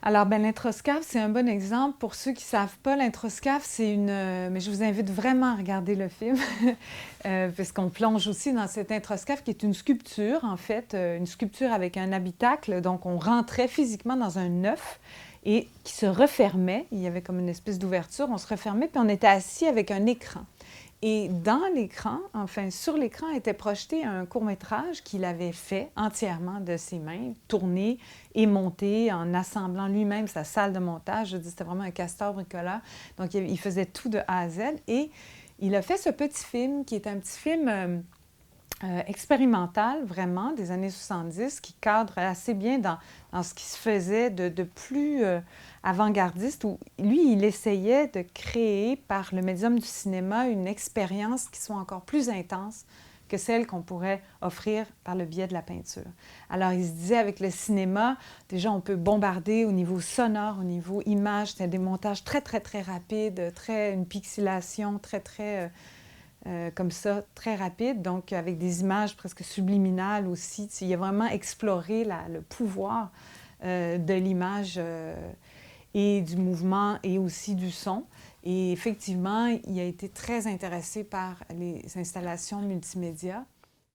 Alors, ben, l'introscaf, c'est un bon exemple. Pour ceux qui ne savent pas, l'introscaf, c'est une... mais je vous invite vraiment à regarder le film, parce qu'on plonge aussi dans cette introscaf qui est une sculpture, en fait, une sculpture avec un habitacle. Donc, on rentrait physiquement dans un œuf et qui se refermait. Il y avait comme une espèce d'ouverture, on se refermait, puis on était assis avec un écran. Et dans l'écran, enfin sur l'écran, était projeté un court-métrage qu'il avait fait entièrement de ses mains, tourné et monté en assemblant lui-même sa salle de montage. Je dis, c'était vraiment un castor bricoleur. Donc, il faisait tout de A à Z. Et il a fait ce petit film qui est un petit film expérimental, vraiment, des années 70, qui cadre assez bien dans ce qui se faisait de plus avant-gardiste, où lui, il essayait de créer, par le médium du cinéma, une expérience qui soit encore plus intense que celle qu'on pourrait offrir par le biais de la peinture. Alors, il se disait, avec le cinéma, déjà, on peut bombarder au niveau sonore, au niveau image, c'était des montages très, très, très rapides, une pixelation comme ça, très rapide, donc avec des images presque subliminales aussi. Il a vraiment exploré le pouvoir de l'image et du mouvement et aussi du son. Et effectivement, il a été très intéressé par les installations multimédia.